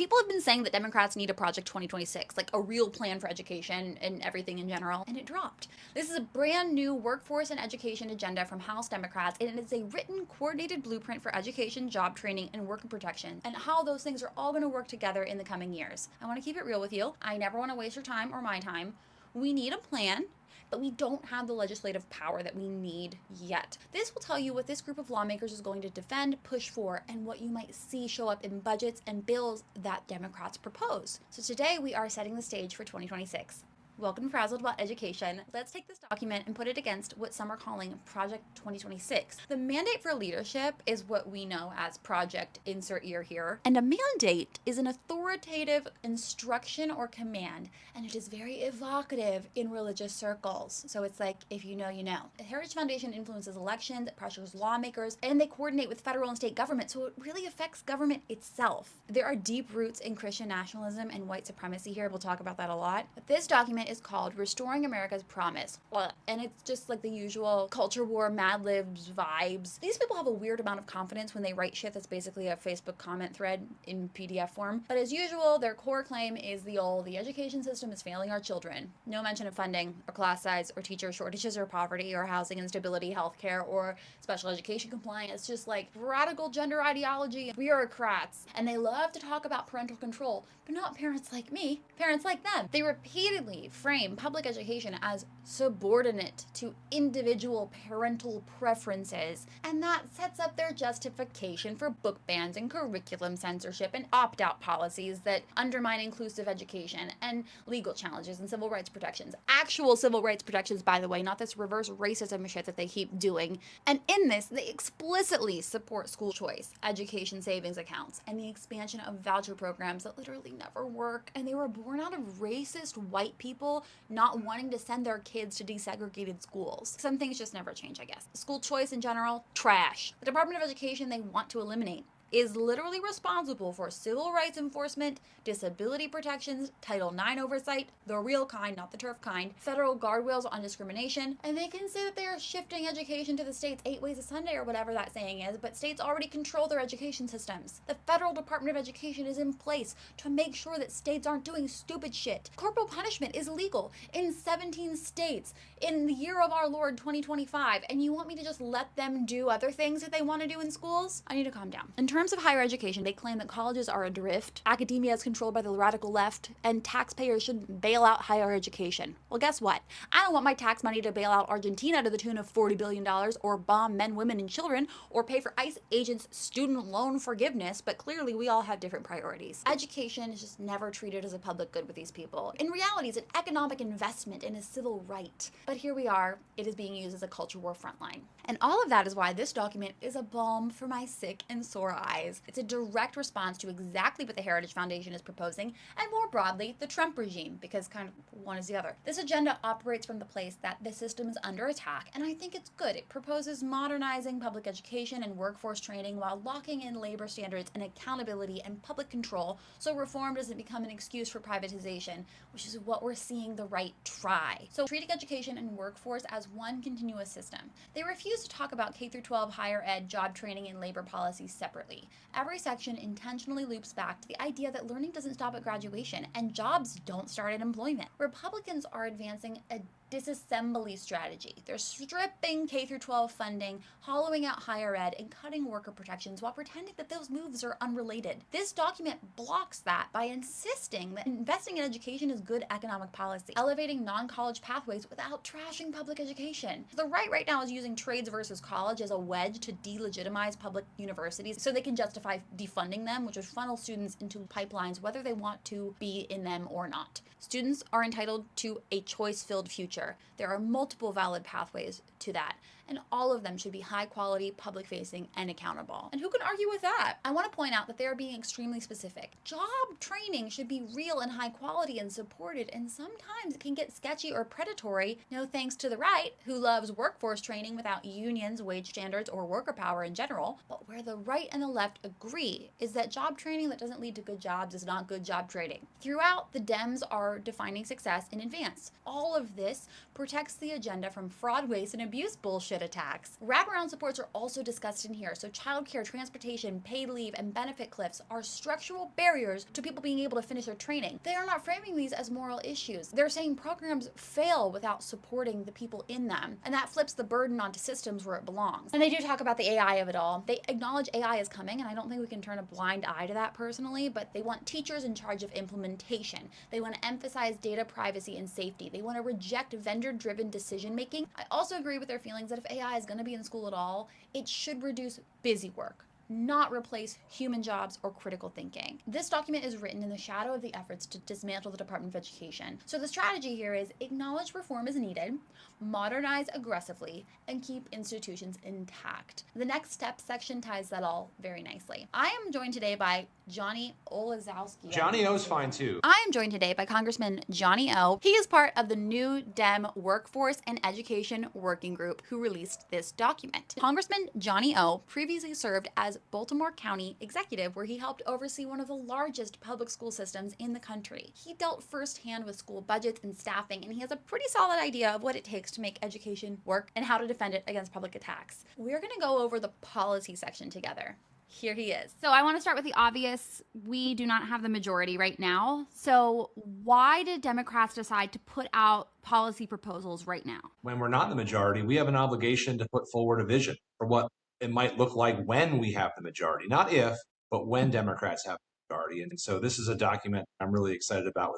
People have been saying that Democrats need a Project 2026, like a real plan for education and everything in general, and it dropped. This is a brand new workforce and education agenda from House Democrats, and it is a written, coordinated blueprint for education, job training, and worker protection, and how those things are all going to work together in the coming years. I want to keep it real with you. I never want to waste your time or my time. We need a plan, but we don't have the legislative power that we need yet. This will tell you what this group of lawmakers is going to defend, push for, and what you might see show up in budgets and bills that Democrats propose. So today we are setting the stage for 2026. Welcome to Frazzled About Education. Let's take this document and put it against what some are calling Project 2026. The mandate for leadership is what we know as Project Insert Ear here. And a mandate is an authoritative instruction or command, and it is very evocative in religious circles. So it's like, if you know, you know. The Heritage Foundation influences elections, it pressures lawmakers, and they coordinate with federal and state government, so it really affects government itself. There are deep roots in Christian nationalism and white supremacy here. We'll talk about that a lot. But this document is called Restoring America's Promise. And it's just like the usual culture war, Mad Libs vibes. These people have a weird amount of confidence when they write shit that's basically a Facebook comment thread in PDF form. But as usual, their core claim is the education system is failing our children. No mention of funding or class size or teacher shortages or poverty or housing instability, healthcare, or special education compliance. It's just like radical gender ideology, bureaucrats. And they love to talk about parental control, but not parents like me, parents like them. They repeatedly frame public education as subordinate to individual parental preferences, and that sets up their justification for book bans and curriculum censorship and opt-out policies that undermine inclusive education and legal challenges and civil rights protections. Actual civil rights protections, by the way, not this reverse racism shit that they keep doing. And in this, they explicitly support school choice, education savings accounts, and the expansion of voucher programs that literally never work, and they were born out of racist white people not wanting to send their kids to desegregated schools. Some things just never change, I guess. School choice in general, trash. The Department of Education they want to eliminate is literally responsible for civil rights enforcement, disability protections, Title IX oversight, the real kind, not the turf kind, federal guardrails on discrimination, and they can say that they are shifting education to the states 8 ways a Sunday or whatever that saying is, but states already control their education systems. The federal Department of Education is in place to make sure that states aren't doing stupid shit. Corporal punishment is legal in 17 states in the year of our Lord 2025, and you want me to just let them do other things that they want to do in schools? I need to calm down. In terms of higher education, they claim that colleges are adrift, academia is controlled by the radical left, and taxpayers should bail out higher education. Well, guess what? I don't want my tax money to bail out Argentina to the tune of $40 billion, or bomb men, women, and children, or pay for ICE agents' student loan forgiveness, but clearly we all have different priorities. Education is just never treated as a public good with these people. In reality, it's an economic investment and a civil right. But here we are, it is being used as a culture war frontline. And all of that is why this document is a balm for my sick and sore eyes. It's a direct response to exactly what the Heritage Foundation is proposing, and more broadly, the Trump regime, because kind of one is the other. This agenda operates from the place that the system is under attack, and I think it's good. It proposes modernizing public education and workforce training while locking in labor standards and accountability and public control so reform doesn't become an excuse for privatization, which is what we're seeing the right try. So treating education and workforce as one continuous system. They refuse to talk about K-12 higher ed, job training, and labor policies separately. Every section intentionally loops back to the idea that learning doesn't stop at graduation and jobs don't start at employment. Republicans are advancing a disassembly strategy. They're stripping K-12 funding, hollowing out higher ed, and cutting worker protections while pretending that those moves are unrelated. This document blocks that by insisting that investing in education is good economic policy, elevating non-college pathways without trashing public education. The right now is using trades versus college as a wedge to delegitimize public universities so they can justify defunding them, which would funnel students into pipelines whether they want to be in them or not. Students are entitled to a choice-filled future. There are multiple valid pathways to that, and all of them should be high quality, public facing, and accountable. And who can argue with that? I want to point out that they are being extremely specific. Job training should be real and high quality and supported, and sometimes it can get sketchy or predatory, no thanks to the right, who loves workforce training without unions, wage standards, or worker power in general. But where the right and the left agree is that job training that doesn't lead to good jobs is not good job training. Throughout, the Dems are defining success in advance. All of this protects the agenda from fraud, waste, and abuse bullshit bullshit attacks. Wraparound supports are also discussed in here. So childcare, transportation, paid leave, and benefit cliffs are structural barriers to people being able to finish their training. They are not framing these as moral issues. They're saying programs fail without supporting the people in them. And that flips the burden onto systems where it belongs. And they do talk about the AI of it all. They acknowledge AI is coming, and I don't think we can turn a blind eye to that personally, but they want teachers in charge of implementation. They want to emphasize data privacy and safety. They want to reject vendor-driven decision making. I also agree with their feelings that if AI is going to be in school at all, it should reduce busy work, not replace human jobs or critical thinking. This document is written in the shadow of the efforts to dismantle the Department of Education. So the strategy here is acknowledge reform is needed, modernize aggressively, and keep institutions intact. The next step section ties that all very nicely. I am joined today by Johnny Olszewski. Johnny O's fine too. I am joined today by Congressman Johnny O. He is part of the New Dem Workforce and Education Working Group who released this document. Congressman Johnny O previously served as Baltimore County executive, where he helped oversee one of the largest public school systems in the country. He dealt firsthand with school budgets and staffing, and he has a pretty solid idea of what it takes to make education work and how to defend it against public attacks. We're going to go over the policy section together. Here he is. So I want to start with the obvious. We do not have the majority right now. So why did Democrats decide to put out policy proposals right now? When we're not in the majority, we have an obligation to put forward a vision for what it might look like when we have the majority, not if, but when Democrats have the majority. And so this is a document I'm really excited about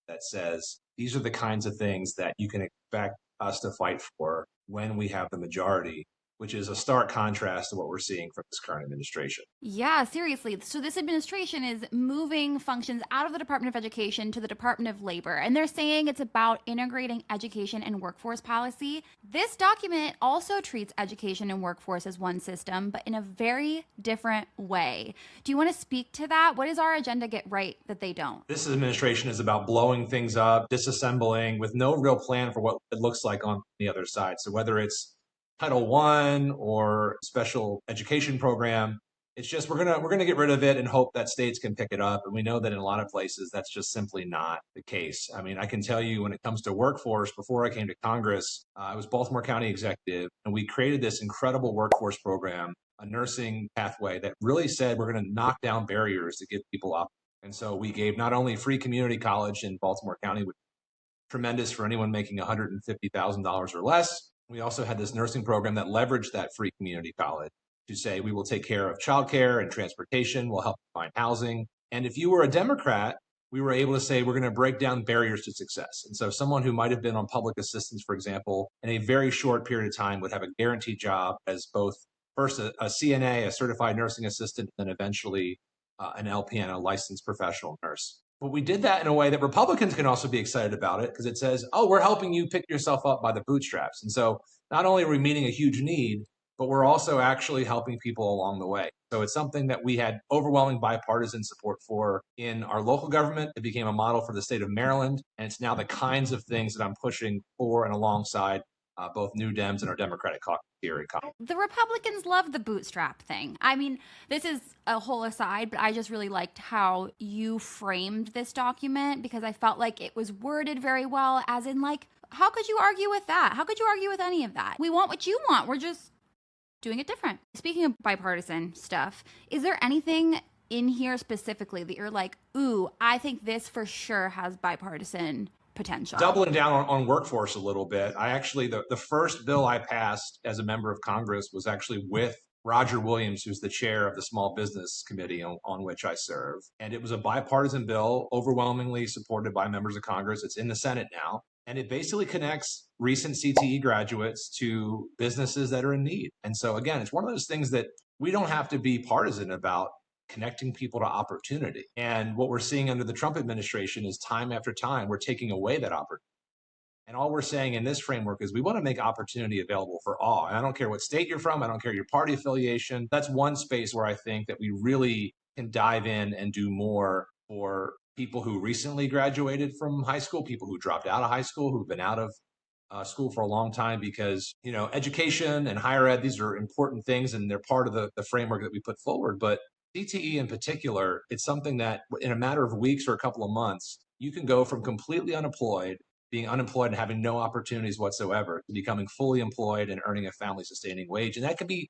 that says these are the kinds of things that you can expect us to fight for when we have the majority, which is a stark contrast to what we're seeing from this current administration. Yeah, seriously. So this administration is moving functions out of the Department of Education to the Department of Labor, and they're saying it's about integrating education and workforce policy. This document also treats education and workforce as one system, but in a very different way. Do you want to speak to that? What does our agenda get right that they don't? This administration is about blowing things up, disassembling, with no real plan for what it looks like on the other side. So whether it's Title I or special education program, it's just we're gonna get rid of it and hope that states can pick it up. And we know that in a lot of places that's just simply not the case. I mean, I can tell you when it comes to workforce, before I came to Congress, I was Baltimore County executive, and we created this incredible workforce program, a nursing pathway that really said we're going to knock down barriers to get people up. And so we gave not only free community college in Baltimore County, which is tremendous for anyone making $150,000 or less. We also had this nursing program that leveraged that free community college to say we will take care of childcare and transportation, we'll help you find housing. And if you were a Democrat, we were able to say we're going to break down barriers to success. And so someone who might have been on public assistance, for example, in a very short period of time would have a guaranteed job as both first a CNA, a certified nursing assistant, and then eventually an LPN, a licensed professional nurse. But we did that in a way that Republicans can also be excited about it, because it says, oh, we're helping you pick yourself up by the bootstraps. And so not only are we meeting a huge need, but we're also actually helping people along the way. So it's something that we had overwhelming bipartisan support for in our local government. It became a model for the state of Maryland. And it's now the kinds of things that I'm pushing for and alongside both New Dems and our Democratic caucus here in Congress. The Republicans love the bootstrap thing. I mean, this is a whole aside, but I just really liked how you framed this document, because I felt like it was worded very well, as in like, how could you argue with that? How could you argue with any of that? We want what you want. We're just doing it different. Speaking of bipartisan stuff, is there anything in here specifically that you're like, ooh, I think this for sure has bipartisan potential? Doubling down on workforce a little bit, I actually, the first bill I passed as a member of Congress was actually with Roger Williams, who's the chair of the Small Business Committee on which I serve. And it was a bipartisan bill, overwhelmingly supported by members of Congress. It's in the Senate now. And it basically connects recent CTE graduates to businesses that are in need. And so again, it's one of those things that we don't have to be partisan about, connecting people to opportunity. And what we're seeing under the Trump administration is time after time, we're taking away that opportunity. And all we're saying in this framework is we want to make opportunity available for all. And I don't care what state you're from. I don't care your party affiliation. That's one space where I think that we really can dive in and do more for people who recently graduated from high school, people who dropped out of high school, who've been out of school for a long time, because, you know, education and higher ed, these are important things and they're part of the framework that we put forward. But CTE in particular, it's something that in a matter of weeks or a couple of months, you can go from completely unemployed being unemployed and having no opportunities whatsoever to becoming fully employed and earning a family sustaining wage. And that can be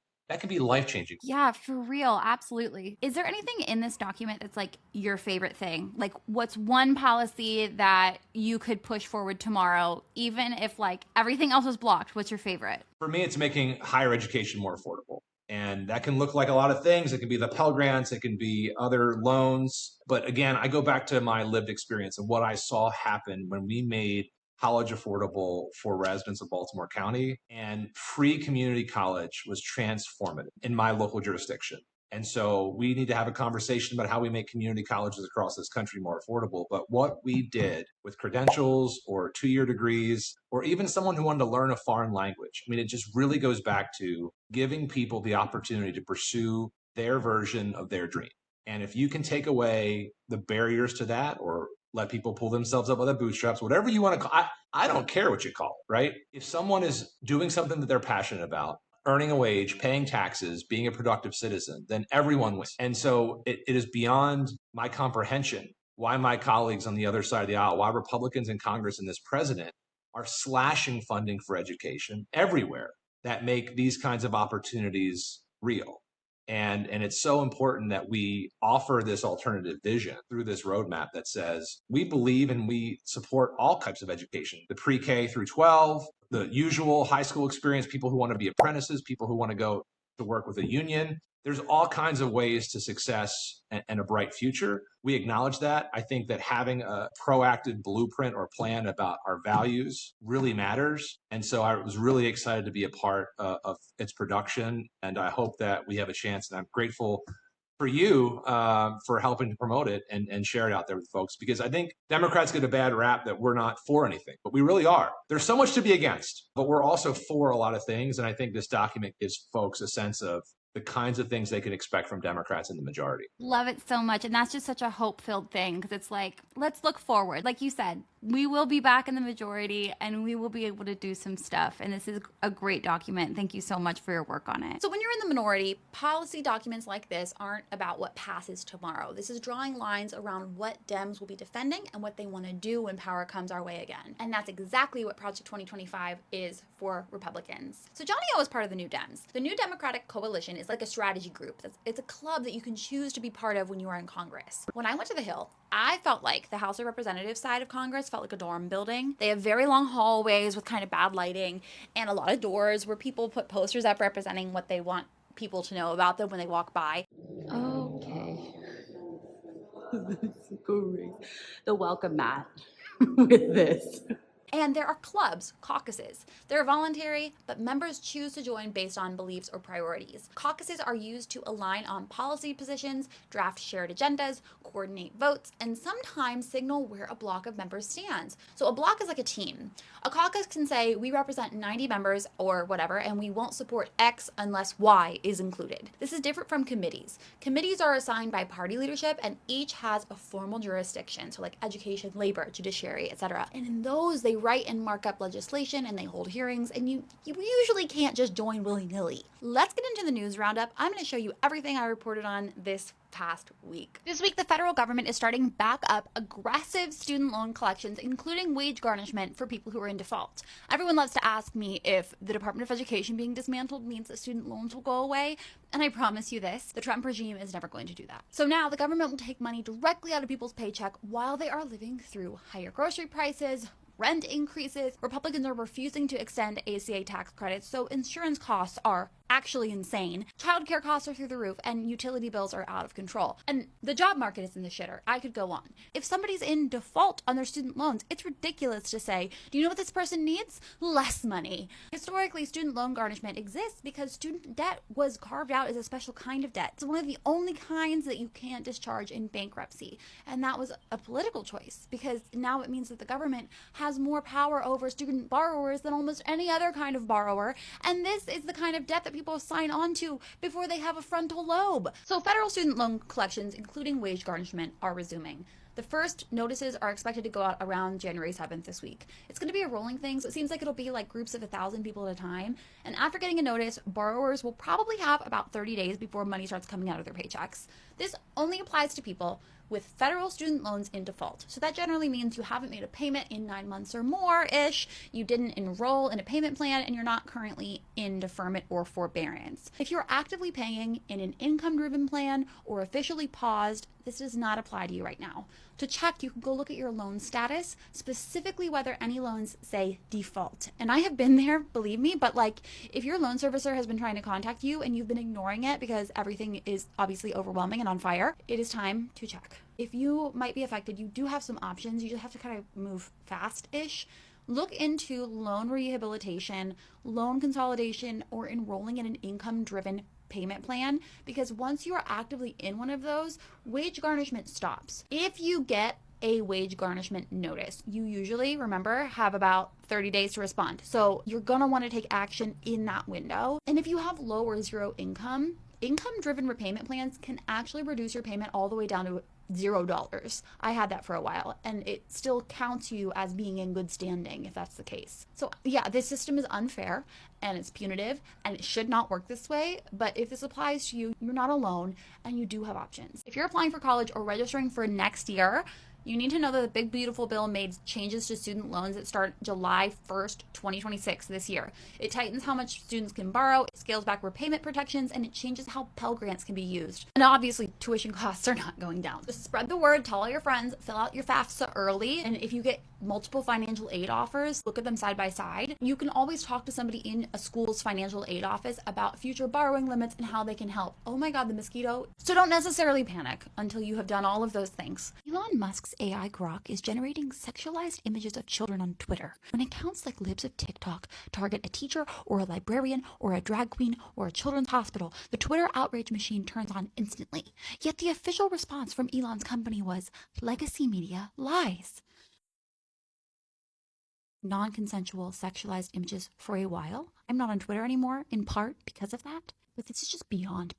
life changing. Yeah, for real. Absolutely. Is there anything in this document that's like your favorite thing? Like, what's one policy that you could push forward tomorrow, even if like everything else was blocked? What's your favorite? For me, it's making higher education more affordable. And that can look like a lot of things. It can be the Pell Grants, it can be other loans. But again, I go back to my lived experience and what I saw happen when we made college affordable for residents of Baltimore County, and free community college was transformative in my local jurisdiction. And so we need to have a conversation about how we make community colleges across this country more affordable. But what we did with credentials or 2-year degrees, or even someone who wanted to learn a foreign language, I mean, it just really goes back to giving people the opportunity to pursue their version of their dream. And if you can take away the barriers to that, or let people pull themselves up by the bootstraps, whatever you want to call it, I don't care what you call it, right? If someone is doing something that they're passionate about, earning a wage, paying taxes, being a productive citizen, then everyone wins. And so it is beyond my comprehension why my colleagues on the other side of the aisle, why Republicans in Congress and this president are slashing funding for education everywhere that make these kinds of opportunities real. And it's so important that we offer this alternative vision through this roadmap that says we believe and we support all types of education, the pre-K through 12, the usual high school experience, people who want to be apprentices, people who want to go to work with a union. There's all kinds of ways to success and a bright future. We acknowledge that. I think that having a proactive blueprint or plan about our values really matters. And so I was really excited to be a part of its production. And I hope that we have a chance. And I'm grateful for you for helping to promote it and share it out there with folks, because I think Democrats get a bad rap that we're not for anything, but we really are. There's so much to be against, but we're also for a lot of things. And I think this document gives folks a sense of the kinds of things they can expect from Democrats in the majority. Love it so much. And that's just such a hope-filled thing, because it's like, let's look forward. Like you said, we will be back in the majority and we will be able to do some stuff. And this is a great document. Thank you so much for your work on it. So when you're in the minority, policy documents like this aren't about what passes tomorrow. This is drawing lines around what Dems will be defending and what they want to do when power comes our way again. And that's exactly what Project 2025 is for Republicans. So Johnny O is part of the New Dems. The New Democratic Coalition is like a strategy group. It's a club that you can choose to be part of when you are in Congress. When I went to the Hill, I felt like the House of Representatives side of Congress felt like a dorm building. They have very long hallways with kind of bad lighting and a lot of doors where people put posters up representing what they want people to know about them when they walk by. Okay. This is great. The welcome mat with this. And there are clubs, caucuses. They're voluntary, but members choose to join based on beliefs or priorities. Caucuses are used to align on policy positions, draft shared agendas, coordinate votes, and sometimes signal where a block of members stands. So a block is like a team. A caucus can say, we represent 90 members or whatever, and we won't support X unless Y is included. This is different from committees. Committees are assigned by party leadership, and each has a formal jurisdiction, so like education, labor, judiciary, etc. And in those, they write and mark up legislation and they hold hearings, and you usually can't just join willy-nilly. Let's get into the news roundup. I'm going to show you everything I reported on this past week. This week, the federal government is starting back up aggressive student loan collections, including wage garnishment for people who are in default. Everyone loves to ask me if the Department of Education being dismantled means that student loans will go away, and I promise you this, the Trump regime is never going to do that. So now the government will take money directly out of people's paycheck while they are living through higher grocery prices, rent increases. Republicans are refusing to extend ACA tax credits, so insurance costs are actually insane. Childcare costs are through the roof, and utility bills are out of control. And the job market is in the shitter. I could go on. If somebody's in default on their student loans, it's ridiculous to say, do you know what this person needs? Less money. Historically, student loan garnishment exists because student debt was carved out as a special kind of debt. It's one of the only kinds that you can't discharge in bankruptcy. And that was a political choice, because now it means that the government has more power over student borrowers than almost any other kind of borrower. And this is the kind of debt that people sign on to before they have a frontal lobe. So federal student loan collections, including wage garnishment, are resuming. The first notices are expected to go out around January 7th this week. It's going to be a rolling thing, so it seems like it'll be like groups of 1,000 people at a time. And after getting a notice, borrowers will probably have about 30 days before money starts coming out of their paychecks. This only applies to people with federal student loans in default. So that generally means you haven't made a payment in 9 months or more-ish, you didn't enroll in a payment plan, and you're not currently in deferment or forbearance. If you're actively paying in an income-driven plan or officially paused, this does not apply to you right now. To check, you can go look at your loan status, specifically whether any loans say default. And I have been there, believe me, but like if your loan servicer has been trying to contact you and you've been ignoring it because everything is obviously overwhelming and on fire, it is time to check. If you might be affected, you do have some options. You just have to kind of move fast-ish. Look into loan rehabilitation, loan consolidation, or enrolling in an income-driven payment plan, because once you are actively in one of those, wage garnishment stops. If you get a wage garnishment notice, you usually, remember, have about 30 days to respond. So you're gonna want to take action in that window. And if you have low or zero income, income-driven repayment plans can actually reduce your payment all the way down to $0. I had that for a while, and it still counts you as being in good standing if that's the case. So yeah, this system is unfair and it's punitive and it should not work this way, but if this applies to you, you're not alone and you do have options. If you're applying for college or registering for next year, you need to know that the Big Beautiful Bill made changes to student loans that start July 1st, 2026 this year. It tightens how much students can borrow, it scales back repayment protections, and it changes how Pell Grants can be used. And obviously, tuition costs are not going down. Just spread the word, tell all your friends, fill out your FAFSA early, and if you get multiple financial aid offers, look at them side by side. You can always talk to somebody in a school's financial aid office about future borrowing limits and how they can help. Oh my God, the mosquito. So don't necessarily panic until you have done all of those things. Elon Musk's AI Grok is generating sexualized images of children on Twitter. When accounts like Libs of TikTok target a teacher or a librarian or a drag queen or a children's hospital, the Twitter outrage machine turns on instantly. Yet the official response from Elon's company was, legacy media lies. Non-consensual sexualized images for a while. I'm not on Twitter anymore, in part because of that, but this is just beyond.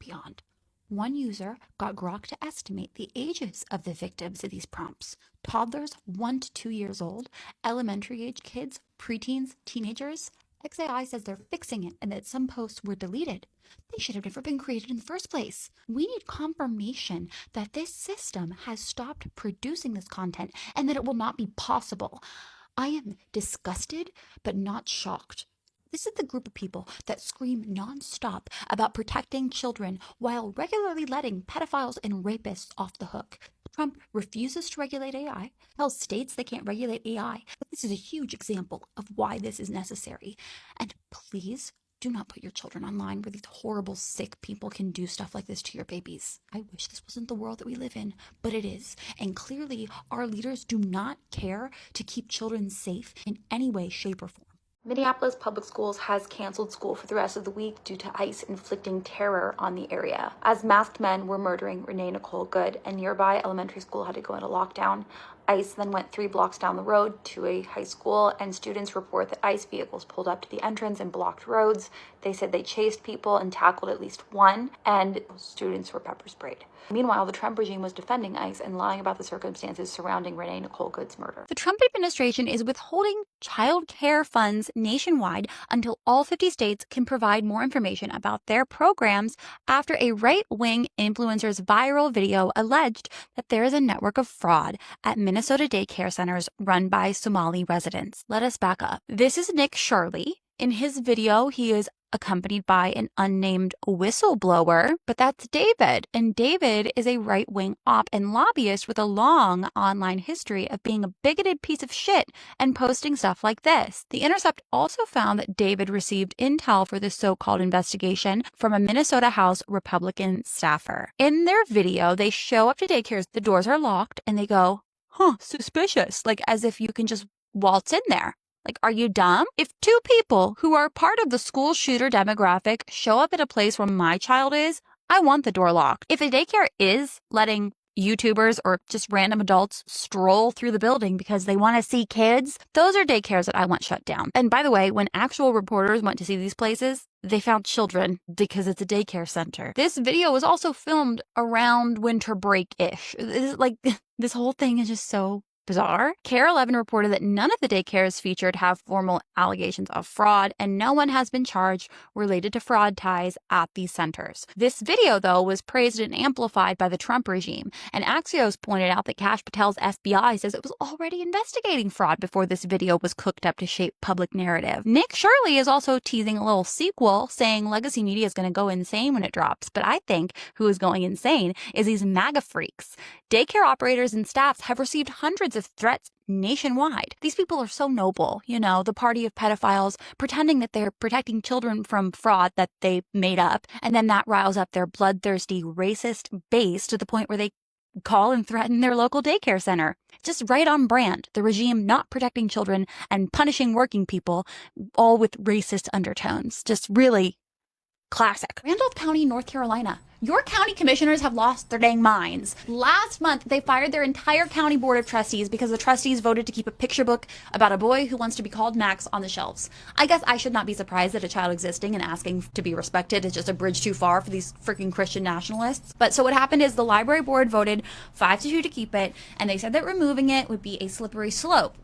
One user got Grok to estimate the ages of the victims of these prompts. Toddlers 1 to 2 years old, elementary age kids, preteens, teenagers. XAI says they're fixing it and that some posts were deleted. They should have never been created in the first place. We need confirmation that this system has stopped producing this content and that it will not be possible. I am disgusted, but not shocked. This is the group of people that scream nonstop about protecting children while regularly letting pedophiles and rapists off the hook. Trump refuses to regulate AI, tells states they can't regulate AI, but this is a huge example of why this is necessary. And please do not put your children online where these horrible, sick people can do stuff like this to your babies. I wish this wasn't the world that we live in, but it is. And clearly, our leaders do not care to keep children safe in any way, shape, or form. Minneapolis Public Schools has canceled school for the rest of the week due to ICE inflicting terror on the area. As masked men were murdering Renee Nicole Good, a nearby elementary school had to go into lockdown. ICE then went 3 blocks down the road to a high school, and students report that ICE vehicles pulled up to the entrance and blocked roads. They said they chased people and tackled at least one, and students were pepper sprayed. Meanwhile, the Trump regime was defending ICE and lying about the circumstances surrounding Renee Nicole Good's murder. The Trump administration is withholding child care funds nationwide until all 50 states can provide more information about their programs after a right-wing influencer's viral video alleged that there is a network of fraud at Minnesota daycare centers run by Somali residents. Let us back up. This is Nick Shirley. In his video, he is accompanied by an unnamed whistleblower, but that's David. And David is a right-wing op and lobbyist with a long online history of being a bigoted piece of shit and posting stuff like this. The Intercept also found that David received intel for this so-called investigation from a Minnesota House Republican staffer. In their video, they show up to daycares, the doors are locked, and they go, suspicious, like as if you can just waltz in there. Like, are you dumb? If 2 people who are part of the school shooter demographic show up at a place where my child is, I want the door locked. If a daycare is letting YouTubers or just random adults stroll through the building because they want to see kids, those are daycares that I want shut down. And by the way, when actual reporters went to see these places, they found children because it's a daycare center. This video was also filmed around winter break-ish. This whole thing is just so bizarre. KARE 11 reported that none of the daycares featured have formal allegations of fraud, and no one has been charged related to fraud ties at these centers. This video, though, was praised and amplified by the Trump regime, and Axios pointed out that Kash Patel's FBI says it was already investigating fraud before this video was cooked up to shape public narrative. Nick Shirley is also teasing a little sequel, saying legacy media is going to go insane when it drops, but I think who is going insane is these MAGA freaks. Daycare operators and staffs have received hundreds of threats nationwide. These people are so noble, the party of pedophiles pretending that they're protecting children from fraud that they made up, and then that riles up their bloodthirsty, racist base to the point where they call and threaten their local daycare center. Just right on brand. The regime not protecting children and punishing working people, all with racist undertones. Just really classic. Randolph County, North Carolina. Your county commissioners have lost their dang minds. Last month, they fired their entire county board of trustees because the trustees voted to keep a picture book about a boy who wants to be called Max on the shelves. I guess I should not be surprised that a child existing and asking to be respected is just a bridge too far for these freaking Christian nationalists. But so what happened is the library board voted 5-2 to keep it, and they said that removing it would be a slippery slope.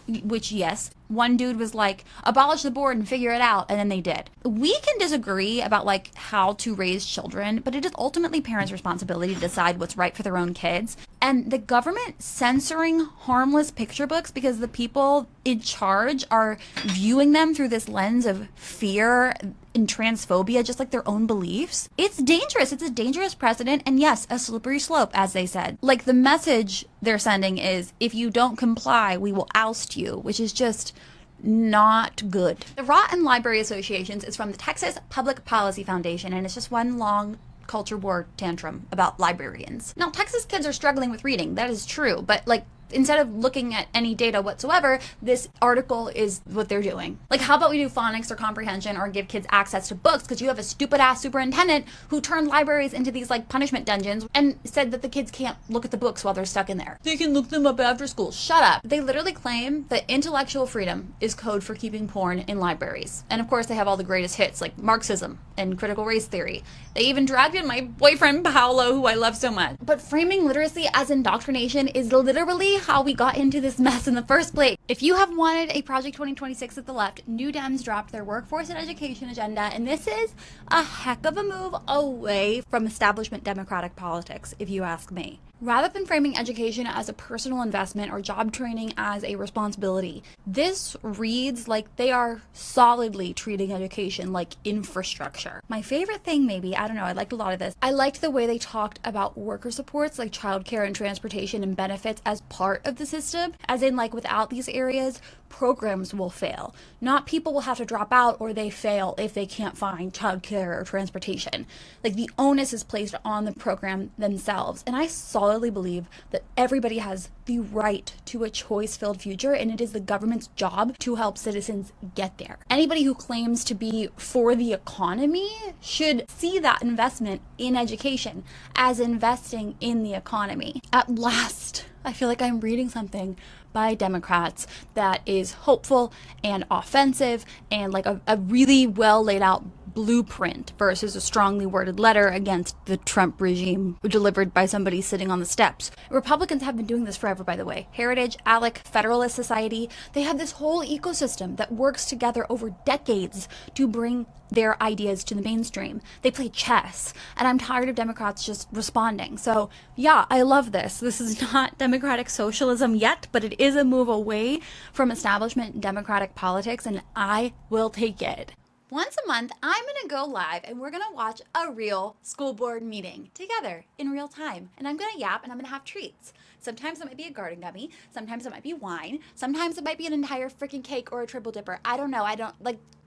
Which, yes, one dude was like, abolish the board and figure it out, and then they did. We can disagree about how to raise children, but it is ultimately parents' responsibility to decide what's right for their own kids. And the government censoring harmless picture books because the people in charge are viewing them through this lens of fear and transphobia, just like their own beliefs. It's dangerous. It's a dangerous precedent. And yes, a slippery slope, as they said. The message they're sending is, if you don't comply, we will oust you, which is just not good. The Rotten Library Associations is from the Texas Public Policy Foundation, and it's just one long culture war tantrum about librarians. Now, Texas kids are struggling with reading. That is true. But instead of looking at any data whatsoever, this article is what they're doing. How about we do phonics or comprehension or give kids access to books, because you have a stupid ass superintendent who turned libraries into these punishment dungeons and said that the kids can't look at the books while they're stuck in there. They can look them up after school. Shut up. They literally claim that intellectual freedom is code for keeping porn in libraries. And of course they have all the greatest hits like Marxism and critical race theory. They even dragged in my boyfriend Paolo, who I love so much. But framing literacy as indoctrination is literally how we got into this mess in the first place. If you have wanted a Project 2026 at the left, New Dems dropped their workforce and education agenda, and this is a heck of a move away from establishment Democratic politics, if you ask me. Rather than framing education as a personal investment or job training as a responsibility, this reads like they are solidly treating education like infrastructure. My favorite thing, maybe, I don't know, I liked a lot of this. I liked the way they talked about worker supports like childcare and transportation and benefits as part of the system, as in without these areas, programs will fail. Not people will have to drop out or they fail if they can't find childcare or transportation. The onus is placed on the program themselves. And I solidly believe that everybody has the right to a choice-filled future, and it is the government's job to help citizens get there. Anybody who claims to be for the economy should see that investment in education as investing in the economy. At last, I feel like I'm reading something by Democrats that is hopeful and offensive and a really well laid out blueprint versus a strongly worded letter against the Trump regime delivered by somebody sitting on the steps. Republicans have been doing this forever, by the way. Heritage, ALEC, Federalist Society, they have this whole ecosystem that works together over decades to bring their ideas to the mainstream. They play chess, and I'm tired of Democrats just responding. So yeah, I love this. This is not democratic socialism yet, but it is a move away from establishment democratic politics, and I will take it. Once a month, I'm going to go live and we're going to watch a real school board meeting together in real time. And I'm going to yap and I'm going to have treats. Sometimes it might be a garden gummy. Sometimes it might be wine. Sometimes it might be an entire freaking cake or a triple dipper. I don't know.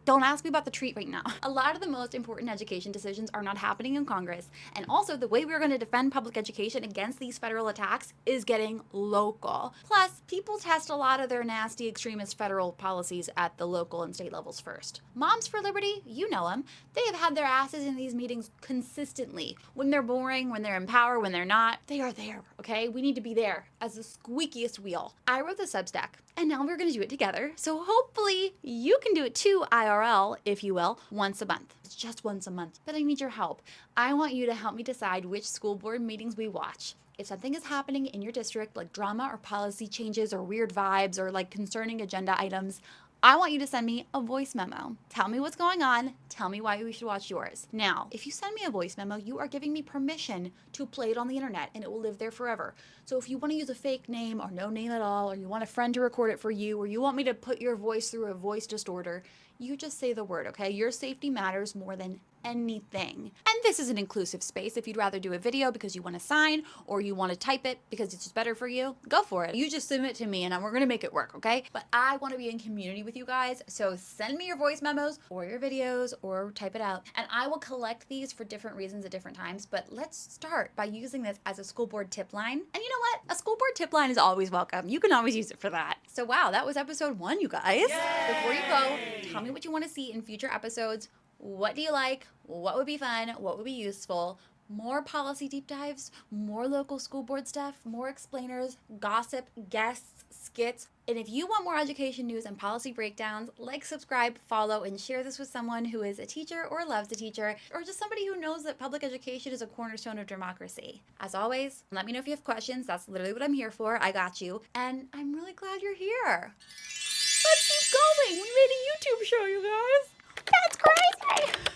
Don't ask me about the treat right now. A lot of the most important education decisions are not happening in Congress. And also the way we're going to defend public education against these federal attacks is getting local. Plus, people test a lot of their nasty extremist federal policies at the local and state levels first. Moms for Liberty, you know them. They have had their asses in these meetings consistently. When they're boring, when they're in power, when they're not, they are there, okay? We need to be there as the squeakiest wheel. I wrote the Substack, and now we're going to do it together. So hopefully you can do it too, IRL, if you will, once a month. It's just once a month, but I need your help. I want you to help me decide which school board meetings we watch. If something is happening in your district, like drama or policy changes or weird vibes or like concerning agenda items, I want you to send me a voice memo. Tell me what's going on. Tell me why we should watch yours. Now, if you send me a voice memo, you are giving me permission to play it on the internet and it will live there forever. So if you want to use a fake name or no name at all, or you want a friend to record it for you, or you want me to put your voice through a voice distorter, you just say the word, okay? Your safety matters more than anything. And this is an inclusive space. If you'd rather do a video because you want to sign or you want to type it because it's just better for you, go for it. You just submit to me and we're going to make it work, okay? But I want to be in community with you guys. So send me your voice memos or your videos or type it out. And I will collect these for different reasons at different times. But let's start by using this as a school board tip line. And you know what? A school board tip line is always welcome. You can always use it for that. So wow, that was episode 1, you guys. Yay! Before you go, tell me what you want to see in future episodes. What do you like? What would be fun? What would be useful? More policy deep dives, more local school board stuff, more explainers, gossip, guests, skits. And if you want more education news and policy breakdowns, like, subscribe, follow, and share this with someone who is a teacher or loves a teacher, or just somebody who knows that public education is a cornerstone of democracy. As always, let me know if you have questions. That's literally what I'm here for. I got you. And I'm really glad you're here. Let's keep going. We made a YouTube show, you guys. That's crazy.